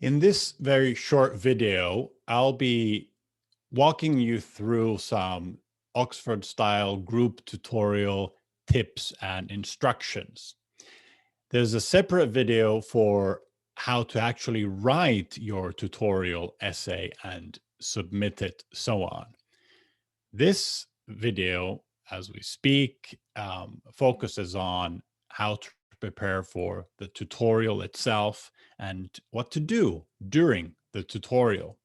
In this very short video, I'll be walking you through some Oxford-style group tutorial tips and instructions. There's a separate video for how to actually write your tutorial essay and submit it, so on. This video, as we speak, focuses on how to prepare for the tutorial itself and what to do during the tutorial.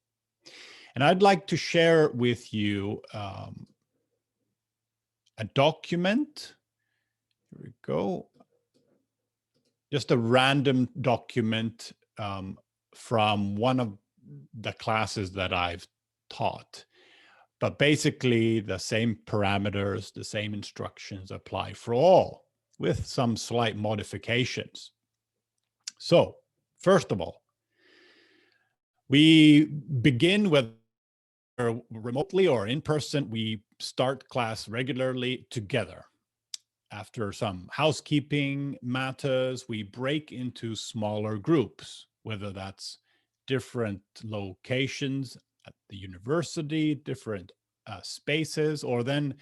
And I'd like to share with you a document. Here we go. Just a random document from one of the classes that I've taught. But basically, the same parameters, the same instructions apply for all, with some slight modifications. So, first of all, we begin with remotely or in person. We start class regularly together. After some housekeeping matters, we break into smaller groups, whether that's different locations at the university, different spaces, or then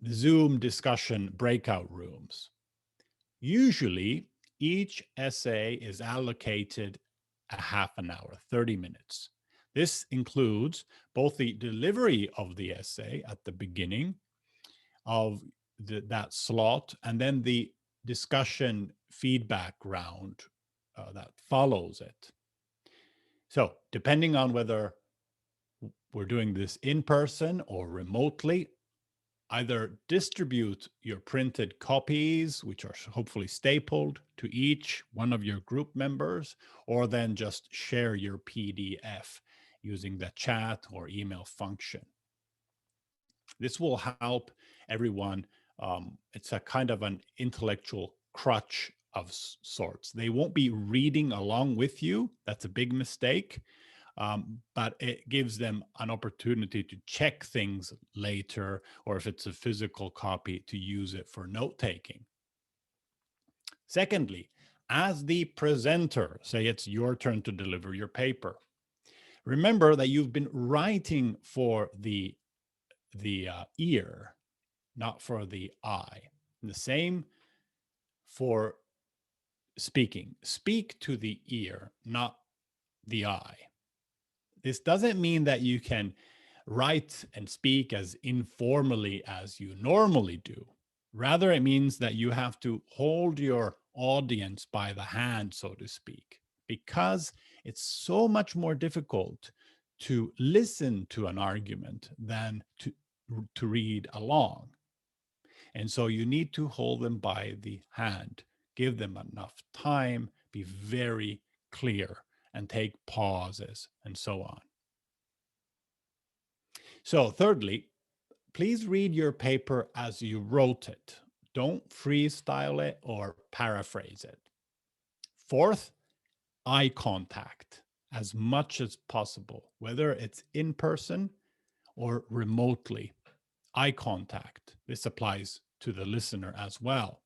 Zoom discussion breakout rooms. Usually, each essay is allocated a half an hour, 30 minutes. This includes both the delivery of the essay at the beginning of that slot, and then the discussion feedback round that follows it. So depending on whether we're doing this in person or remotely, either distribute your printed copies, which are hopefully stapled, to each one of your group members, or then just share your PDF using the chat or email function. This will help everyone. It's a kind of an intellectual crutch of sorts. They won't be reading along with you. That's a big mistake. But it gives them an opportunity to check things later, or if it's a physical copy, to use it for note-taking. Secondly, as the presenter, say it's your turn to deliver your paper, remember that you've been writing for the ear, not for the eye. And the same for speaking. Speak to the ear, not the eye. This doesn't mean that you can write and speak as informally as you normally do. Rather, it means that you have to hold your audience by the hand, so to speak, because it's so much more difficult to listen to an argument than to read along. And so you need to hold them by the hand, give them enough time, be very clear, and take pauses, and so on. So thirdly, please read your paper as you wrote it. Don't freestyle it or paraphrase it. Fourth, eye contact as much as possible, whether it's in person or remotely. Eye contact. This applies to the listener as well.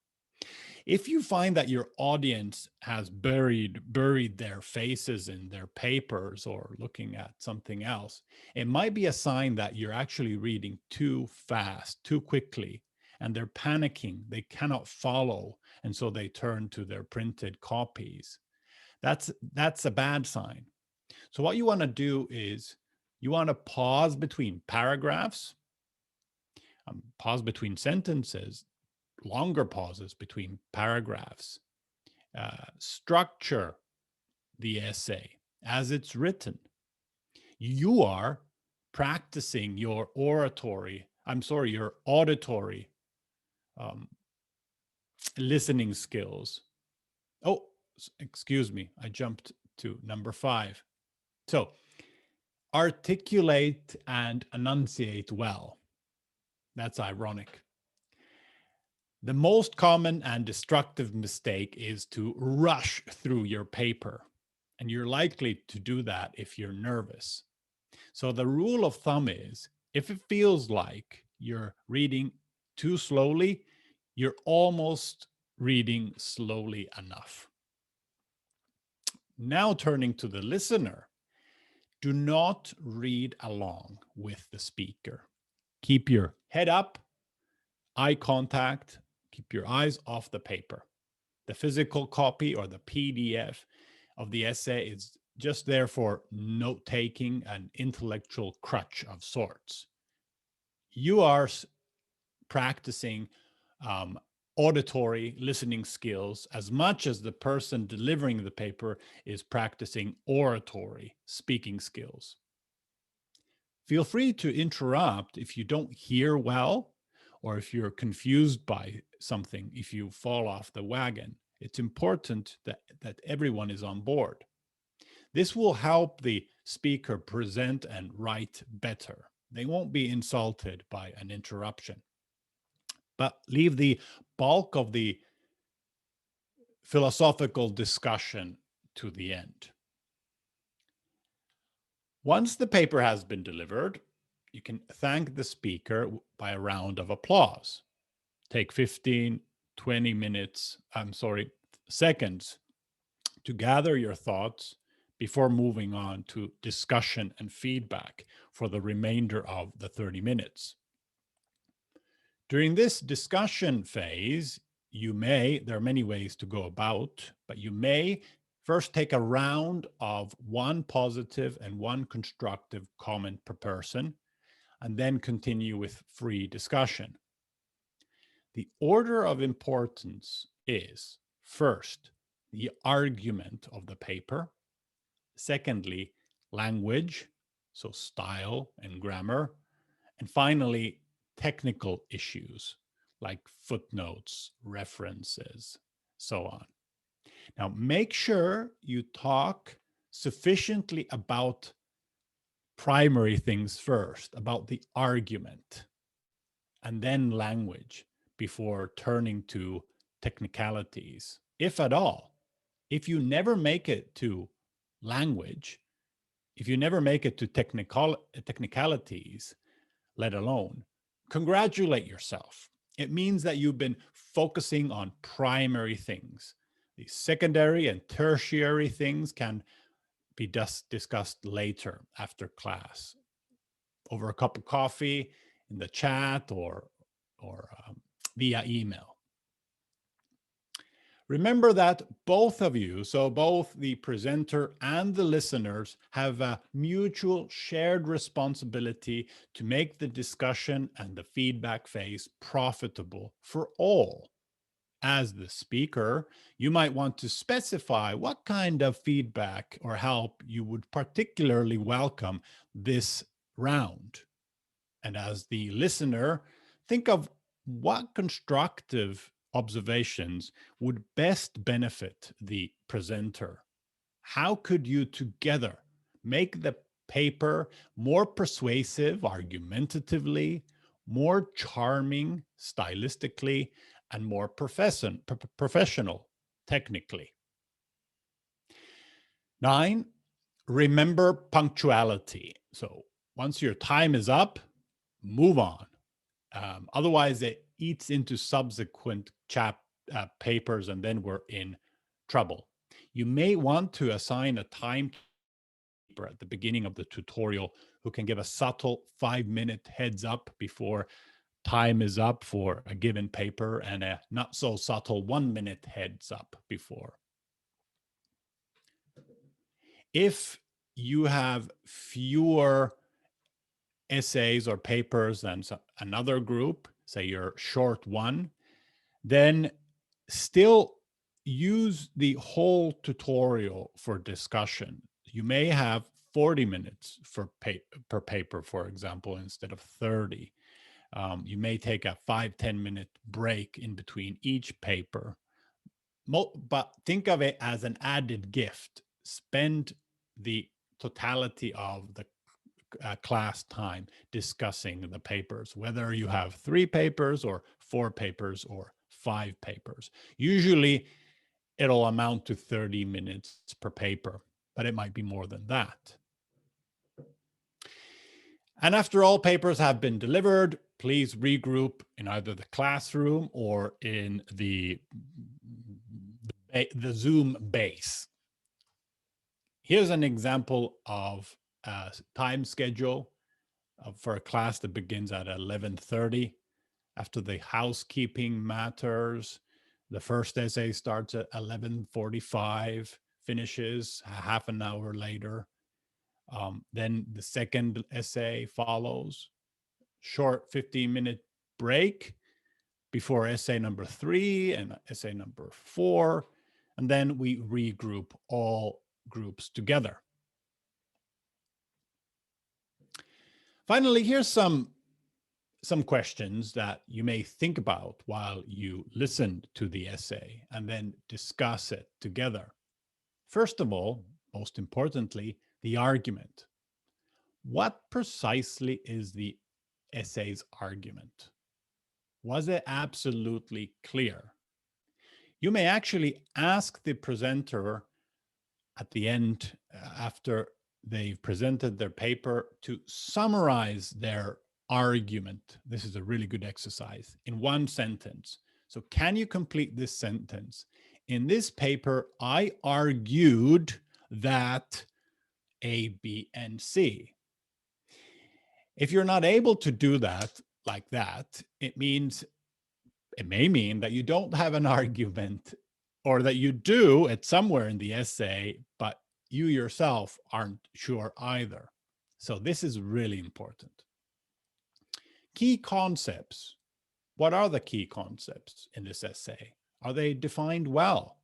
If you find that your audience has buried their faces in their papers or looking at something else, it might be a sign that you're actually reading too fast, too quickly, and they're panicking. They cannot follow, and so they turn to their printed copies. That's a bad sign. So what you want to do is you want to pause between paragraphs, pause between sentences, longer pauses between paragraphs, structure the essay as it's written. You are practicing your auditory listening skills. Oh, excuse me, I jumped to number 5. So, articulate and enunciate well. That's ironic. The most common and destructive mistake is to rush through your paper, and you're likely to do that if you're nervous. So the rule of thumb is, if it feels like you're reading too slowly, you're almost reading slowly enough. Now turning to the listener, do not read along with the speaker. Keep your head up, eye contact, keep your eyes off the paper. The physical copy or the PDF of the essay is just there for note-taking and intellectual crutch of sorts. You are practicing auditory listening skills as much as the person delivering the paper is practicing oratory speaking skills. Feel free to interrupt if you don't hear well or if you're confused by something, if you fall off the wagon. It's important that everyone is on board. This will help the speaker present and write better. They won't be insulted by an interruption. But leave the bulk of the philosophical discussion to the end. Once the paper has been delivered, you can thank the speaker by a round of applause. Take 15, 20 minutes, seconds to gather your thoughts before moving on to discussion and feedback for the remainder of the 30 minutes. During this discussion phase, there are many ways to go about, but you may first take a round of one positive and one constructive comment per person, and then continue with free discussion. The order of importance is first, the argument of the paper. Secondly, language, so style and grammar. And finally, technical issues like footnotes, references, so on. Now, make sure you talk sufficiently about primary things first, about the argument, and then language before turning to technicalities, if at all. If you never make it to language, if you never make it to technicalities, let alone, congratulate yourself. It means that you've been focusing on primary things. The secondary and tertiary things can be discussed later after class, over a cup of coffee, in the chat, or via email. Remember that both of you, so both the presenter and the listeners, have a mutual shared responsibility to make the discussion and the feedback phase profitable for all. As the speaker, you might want to specify what kind of feedback or help you would particularly welcome this round. And as the listener, think of what constructive observations would best benefit the presenter. How could you together make the paper more persuasive argumentatively, more charming stylistically, and more professional technically? 9, remember punctuality. So once your time is up, move on. Otherwise, it eats into subsequent papers, and then we're in trouble. You may want to assign a timekeeper at the beginning of the tutorial who can give a subtle 5-minute heads up before time is up for a given paper, and a not so subtle 1-minute heads up before. If you have fewer essays or papers than another group, say you're short one, then still use the whole tutorial for discussion. You may have 40 minutes per paper, for example, instead of 30. You may take a 5-10 minute break in between each paper. But think of it as an added gift. Spend the totality of the class time discussing the papers, whether you have 3 papers or 4 papers or 5 papers. Usually it'll amount to 30 minutes per paper, but it might be more than that. And after all papers have been delivered, please regroup in either the classroom or in the Zoom base. Here's an example of a time schedule for a class that begins at 11:30. After the housekeeping matters, the first essay starts at 11:45, finishes a half an hour later. Then the second essay follows, short 15-minute break before essay number 3 and essay number 4. And then we regroup all groups together. Finally, here's some questions that you may think about while you listen to the essay and then discuss it together. First of all, most importantly, the argument. What precisely is the essay's argument? Was it absolutely clear? You may actually ask the presenter at the end, after they've presented their paper, to summarize their argument. This is a really good exercise in one sentence. So can you complete this sentence? In this paper, I argued that A, B, and C. If you're not able to do that like that, it may mean that you don't have an argument, or that you do it somewhere in the essay, but you yourself aren't sure either. So this is really important. Key concepts. What are the key concepts in this essay? Are they defined well?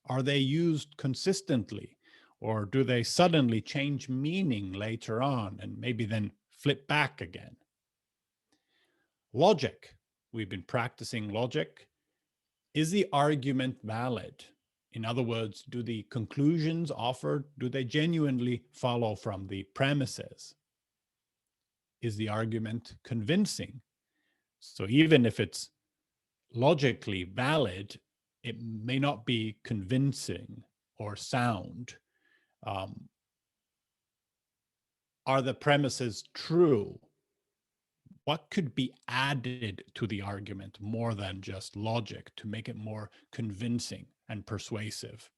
Are they used consistently? Or do they suddenly change meaning later on and maybe then flip back again? Logic. We've been practicing logic. Is the argument valid? In other words, do the conclusions offered, do they genuinely follow from the premises? Is the argument convincing? So even if it's logically valid, it may not be convincing or sound. Are the premises true? What could be added to the argument more than just logic to make it more convincing and persuasive?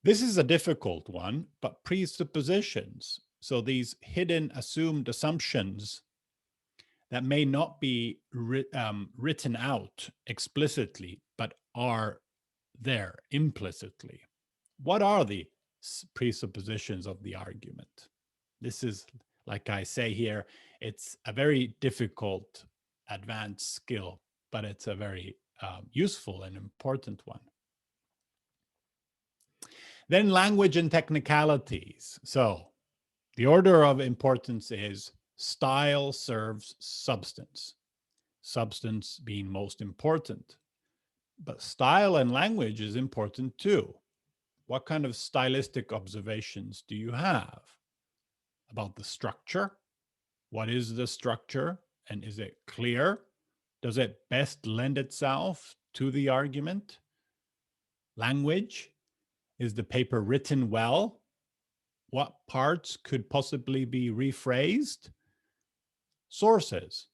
This is a difficult one, but presuppositions, so these hidden assumed assumptions that may not be written out explicitly, but are there implicitly. What are the presuppositions of the argument? This is, like I say here, it's a very difficult advanced skill, but it's a very useful and important one. Then language and technicalities. So the order of importance is style serves substance, substance being most important. But style and language is important too. What kind of stylistic observations do you have about the structure? What is the structure, and is it clear? Does it best lend itself to the argument? Language, is the paper written well? What parts could possibly be rephrased? Sources,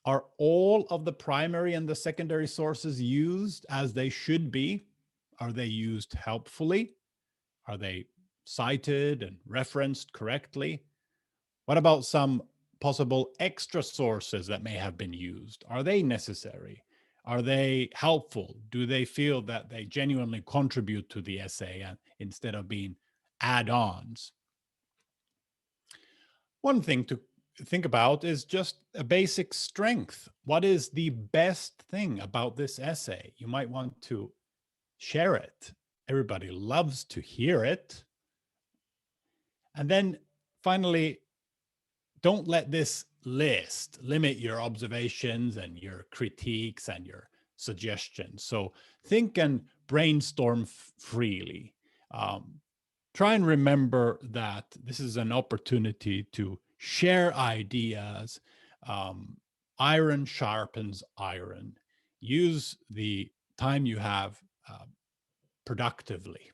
are all of the primary and the secondary sources used as they should be? Are they used helpfully? Are they cited and referenced correctly? What about some possible extra sources that may have been used? Are they necessary? Are they helpful? Do they feel that they genuinely contribute to the essay instead of being add-ons? One thing to think about is just a basic strength. What is the best thing about this essay? You might want to share it. Everybody loves to hear it. And then finally, don't let this list limit your observations and your critiques and your suggestions. So think and brainstorm freely. Try and remember that this is an opportunity to share ideas. Iron sharpens iron. Use the time you have productively.